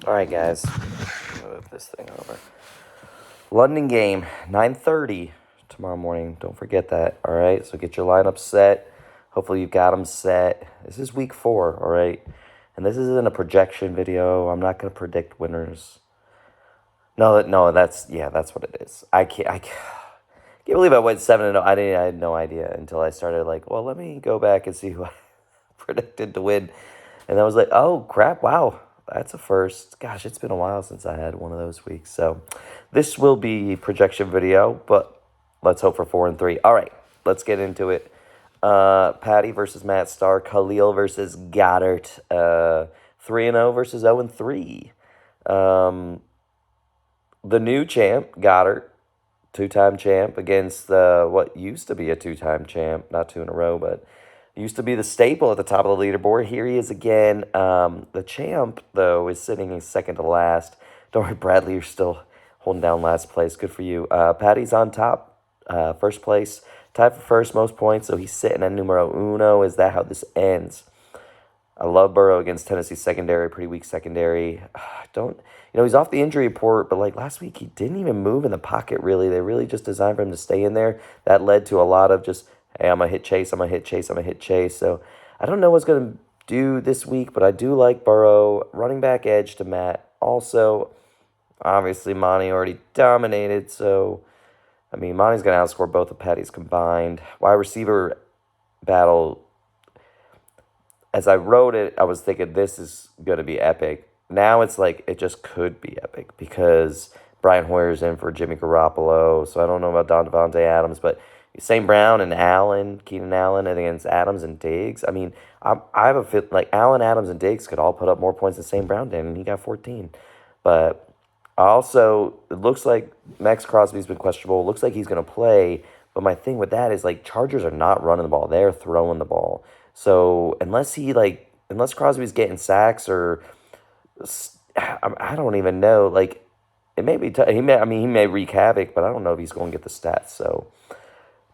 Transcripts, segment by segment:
All right, guys. Move this thing over. London game, 9:30 tomorrow morning. Don't forget that. All right. So get your lineup set. Hopefully you've got them set. This is week 4. All right. And this isn't a projection video. I'm not gonna predict winners. No, that's what it is. I can't believe I went 7-0. I had no idea until I started well, let me go back and see who I predicted to win. And I was like, oh crap, wow. That's a first. Gosh, it's been a while since I had one of those weeks. So this will be a projection video, but let's hope for 4-3. All right, let's get into it. Patty versus Matt Starr. Khalil versus Goddard. 3-0 versus 0-3. The new champ, Goddard, two-time champ against what used to be a two-time champ, not 2 in a row, but used to be the staple at the top of the leaderboard. Here he is again. The champ, though, is sitting in second to last. Don't worry, Bradley, you're still holding down last place. Good for you. Patty's on top, first place. Tied for first, most points, so he's sitting at numero uno. Is that how this ends? I love Burrow against Tennessee secondary, pretty weak secondary. He's off the injury report, but last week he didn't even move in the pocket, really. They really just designed for him to stay in there. That led to a lot of just, hey, I'm going to hit Chase, I'm going to hit Chase, I'm going to hit Chase. So I don't know what's going to do this week, but I do like Burrow. Running back edge to Matt. Also, obviously, Monty already dominated, so, Monty's going to outscore both of Patty's combined. Wide receiver battle. As I wrote it, I was thinking this is going to be epic. Now it's it just could be epic because Brian Hoyer's in for Jimmy Garoppolo. So I don't know about Devontae Adams, but St. Brown and Keenan Allen, and against Adams and Diggs. I have a fit Allen, Adams, and Diggs could all put up more points than St. Brown did, and he got 14. But it looks like Max Crosby's been questionable. It looks like he's going to play. But my thing with that is Chargers are not running the ball; they're throwing the ball. So unless Crosby's getting sacks or I don't even know. It may be he may wreak havoc, but I don't know if he's going to get the stats. So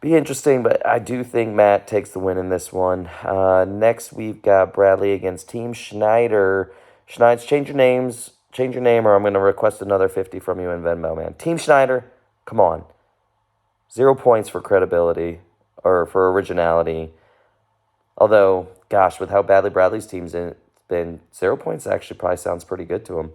be interesting. But I do think Matt takes the win in this one. Next we've got Bradley against Team Schneider. Schneider, change your name, or I'm going to request another 50 from you in Venmo, man. Team Schneider, come on. 0 points for credibility or for originality. Although, gosh, with how badly Bradley's team's been, 0 points actually probably sounds pretty good to him.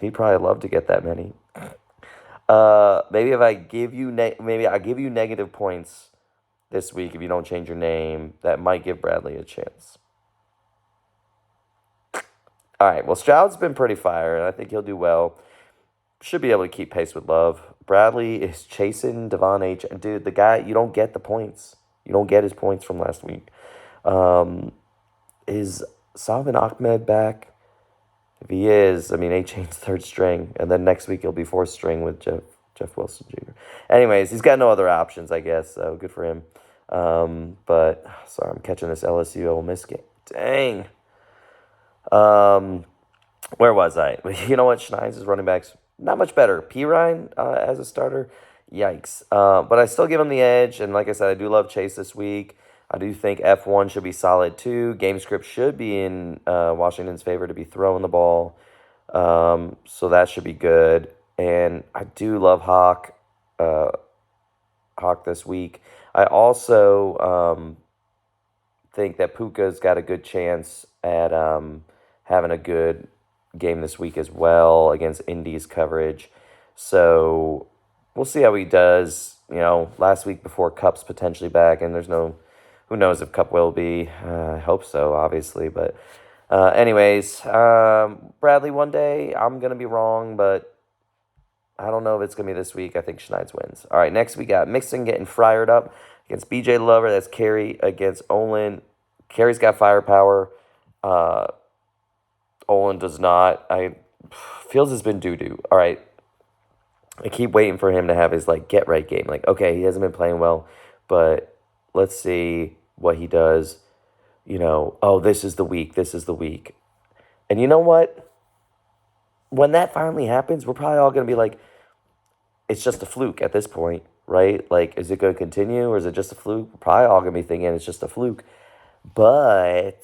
He'd probably love to get that many. Maybe if I give you I give you negative points this week if you don't change your name. That might give Bradley a chance. All right. Well, Stroud's been pretty fire, and I think he'll do well. Should be able to keep pace with Love. Bradley is chasing Devon H. And dude, the guy, you don't get the points. You don't get his points from last week. Is Salvin Ahmed back? If he is, A-Chain's third string. And then next week he'll be fourth string with Jeff Wilson Jr. Anyways, he's got no other options, I guess. So good for him. But, sorry, I'm catching this LSU Ole Miss game. Dang. Where was I? You know what? Schneider's running backs, not much better. Pirine as a starter. Yikes. But I still give him the edge. And like I said, I do love Chase this week. I do think F1 should be solid too. Game script should be in Washington's favor to be throwing the ball. So that should be good. And I do love Hawk this week. I also think that Puka's got a good chance at having a good game this week as well against Indy's coverage. So we'll see how he does. Last week before Cup's potentially back, and who knows if Cup will be. I hope so, obviously. But anyways, Bradley, one day I'm going to be wrong, but I don't know if it's going to be this week. I think Schneider wins. All right, next we got Mixon getting fired up against BJ Lover. That's Carey against Olin. Carey's got firepower. Olin does not. Fields has been doo-doo. All right. I keep waiting for him to have his get right game. Okay, he hasn't been playing well, but let's see what he does. This is the week. And you know what? When that finally happens, we're probably all going to be it's just a fluke at this point, right? Is it going to continue or is it just a fluke? We're probably all going to be thinking it's just a fluke. But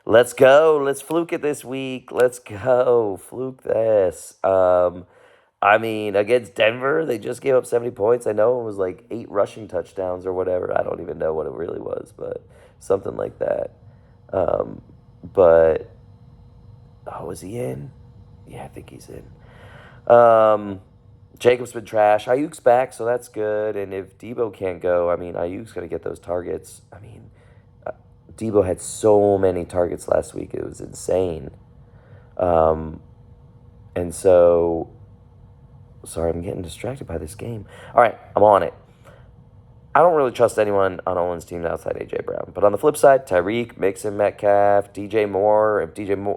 Let's go. Let's fluke it this week. Let's go. Fluke this. I mean, against Denver, they just gave up 70 points. I know it was like 8 rushing touchdowns or whatever. I don't even know what it really was, but something like that. But, oh, is he in? Yeah, I think he's in. Jacob's been trash. Ayuk's back, so that's good. And if Debo can't go, I mean, Ayuk's going to get those targets. I mean, Debo had so many targets last week. It was insane. And so, sorry, I'm getting distracted by this game. All right, I'm on it. I don't really trust anyone on Olin's team outside A.J. Brown. But on the flip side, Tyreek, Mixon, Metcalf, DJ Moore.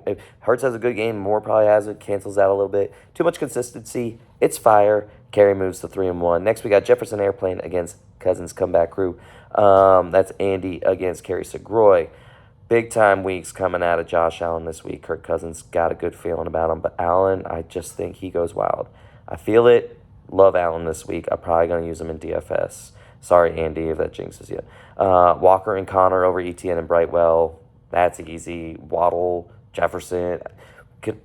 If Hurts has a good game, Moore probably has it, cancels out a little bit. Too much consistency. It's fire. Carey moves to 3-1. Next, we got Jefferson Airplane against Cousins Comeback Crew. That's Andy against Kerry Segroy. Big time weeks coming out of Josh Allen this week. Kirk Cousins got a good feeling about him. But Allen, I just think he goes wild. I feel it. Love Allen this week. I'm probably going to use him in DFS. Sorry, Andy, if that jinxes you. Walker and Connor over ETN and Brightwell. That's easy. Waddle, Jefferson. Can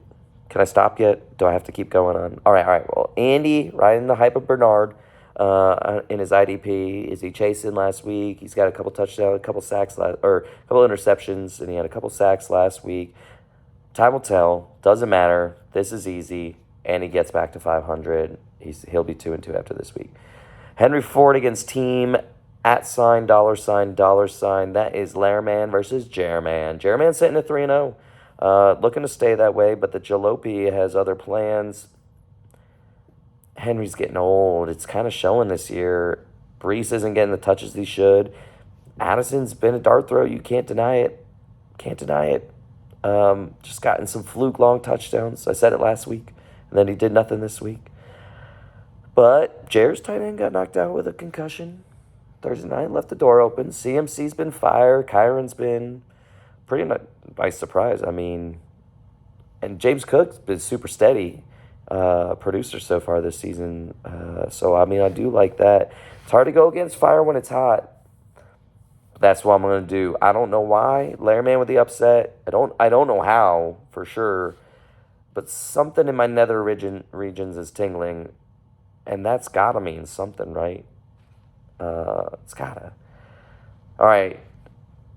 I stop yet? Do I have to keep going on? All right. Well, Andy, riding the hype of Bernard in his IDP. Is he chasing last week? He's got a couple touchdowns, a couple sacks, a couple interceptions, and he had a couple sacks last week. Time will tell. Doesn't matter. This is easy. And he gets back to 500. He'll be 2-2 after this week. Henry Ford against team @ $, $. That is Lairman versus Jerman. Jerman sitting at 3-0. Looking to stay that way, but the Jalopy has other plans. Henry's getting old. It's kind of showing this year. Brees isn't getting the touches he should. Addison's been a dart throw. You can't deny it. Just gotten some fluke long touchdowns. I said it last week, and then he did nothing this week. But Jair's tight end got knocked out with a concussion Thursday night, left the door open. CMC's been fire. Kyron's been pretty nice surprise. I mean, and James Cook's been super steady producer so far this season. So, I mean, I do like that. It's hard to go against fire when it's hot. That's what I'm going to do. I don't know why. Lairman with the upset. I don't know how, for sure. But something in my nether regions is tingling. And that's got to mean something, right? It's got to. All right.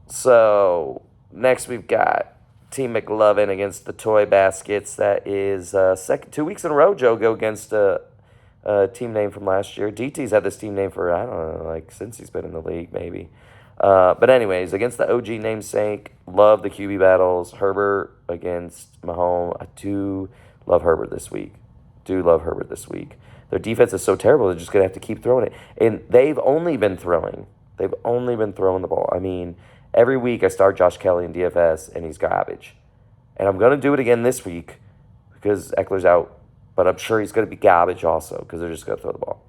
So, next we've got Team McLovin against the Toy Baskets. That is 2 weeks in a row, Joe, go against a team name from last year. DT's had this team name for, I don't know, like since he's been in the league, maybe. But anyways, against the OG namesake, love the QB battles. Herbert against Mahomes. I do love Herbert this week. Their defense is so terrible, they're just going to have to keep throwing it. And they've only been throwing the ball. I mean, every week I start Josh Kelly in DFS, and he's garbage. And I'm going to do it again this week because Eckler's out. But I'm sure he's going to be garbage also because they're just going to throw the ball.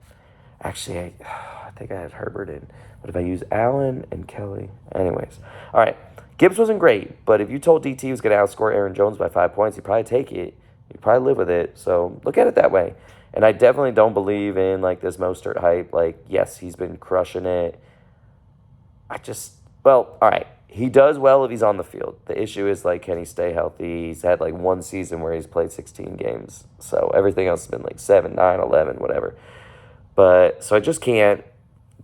Actually, I think I had Herbert in. But if I use Allen and Kelly... Anyways. All right. Gibbs wasn't great, but if you told DT he was going to outscore Aaron Jones by 5 points, he'd probably take it. He'd probably live with it. So look at it that way. And I definitely don't believe in, like, this Mostert hype. Like, yes, he's been crushing it. All right. He does well if he's on the field. The issue is, like, can he stay healthy? He's had, like, one season where he's played 16 games. So everything else has been, like, 7, 9, 11, whatever. So I just can't.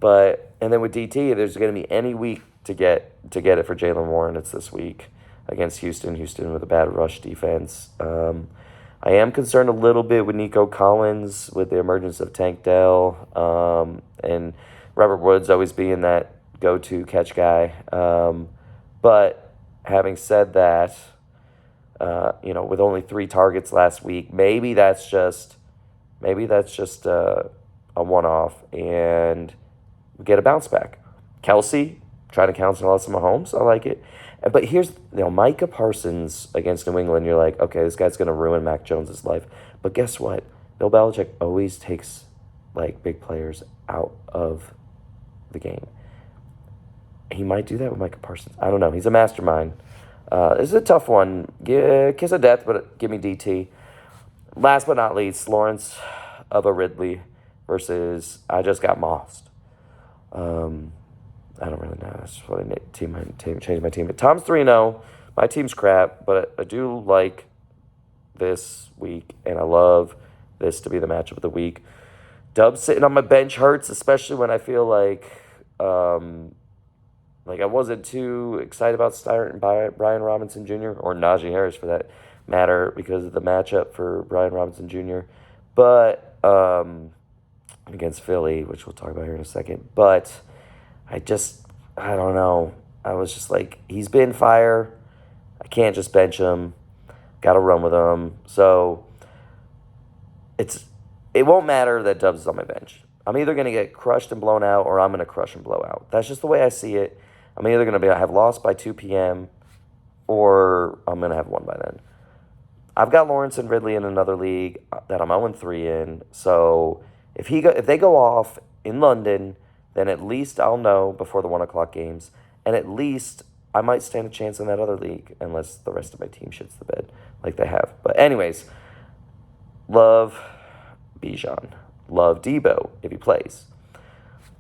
And then with DT, there's going to be any week to get it for Jaylen Warren. It's this week against Houston. Houston with a bad rush defense. I am concerned a little bit with Nico Collins with the emergence of Tank Dell and Robert Woods always being that go-to catch guy. But having said that, with only 3 targets last week, maybe that's just a one-off and we get a bounce back. Kelsey, trying to counsel us some Mahomes. I like it. But here's, Micah Parsons against New England. You're like, okay, this guy's going to ruin Mac Jones' life. But guess what? Bill Belichick always takes, like, big players out of the game. He might do that with Micah Parsons. I don't know. He's a mastermind. This is a tough one. Kiss of death, but give me DT. Last but not least, Lawrence of a Ridley versus I just got mossed. I don't really know. That's what I changed my team. Tom's 3-0. My team's crap, but I do like this week, and I love this to be the matchup of the week. Dubs sitting on my bench hurts, especially when I feel like I wasn't too excited about starting Brian Robinson Jr. or Najee Harris for that matter because of the matchup for Brian Robinson Jr. But against Philly, which we'll talk about here in a second. But I don't know. I was just like, he's been fire. I can't just bench him. Got to run with him. So it won't matter that Dubs is on my bench. I'm either going to get crushed and blown out, or I'm going to crush and blow out. That's just the way I see it. I'm either going to have lost by 2 p.m. or I'm going to have won by then. I've got Lawrence and Ridley in another league that I'm 0-3 in. So if they go off in London, then at least I'll know before the 1 o'clock games. And at least I might stand a chance in that other league unless the rest of my team shits the bed like they have. But anyways, love Bijan. Love Debo if he plays.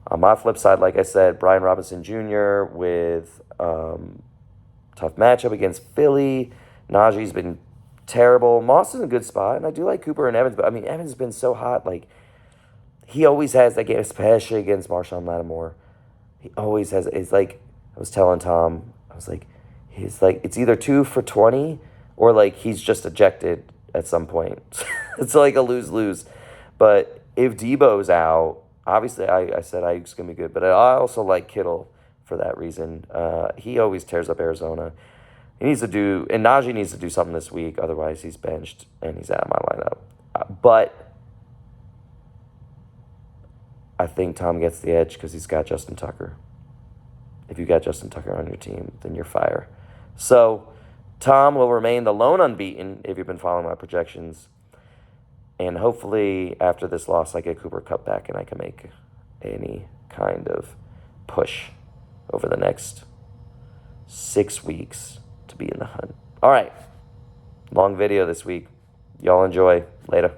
On my flip side, like I said, Brian Robinson Jr. with tough matchup against Philly. Najee's been terrible. Moss is in a good spot, and I do like Cooper and Evans, but I mean, Evans has been so hot. Like, he always has that game, especially against Marshawn Lattimore. He always has. It's like, I was telling Tom, it's either 2 for 20 or like he's just ejected at some point. It's like a lose-lose. But if Debo's out, obviously I said Ayuk's going to be good, but I also like Kittle for that reason. He always tears up Arizona. And Najee needs to do something this week, otherwise he's benched and he's out of my lineup. But I think Tom gets the edge because he's got Justin Tucker. If you got Justin Tucker on your team, then you're fire. So Tom will remain the lone unbeaten if you've been following my projections. And hopefully after this loss, I get Cooper Kupp back and I can make any kind of push over the next 6 weeks to be in the hunt. All right. Long video this week. Y'all enjoy. Later.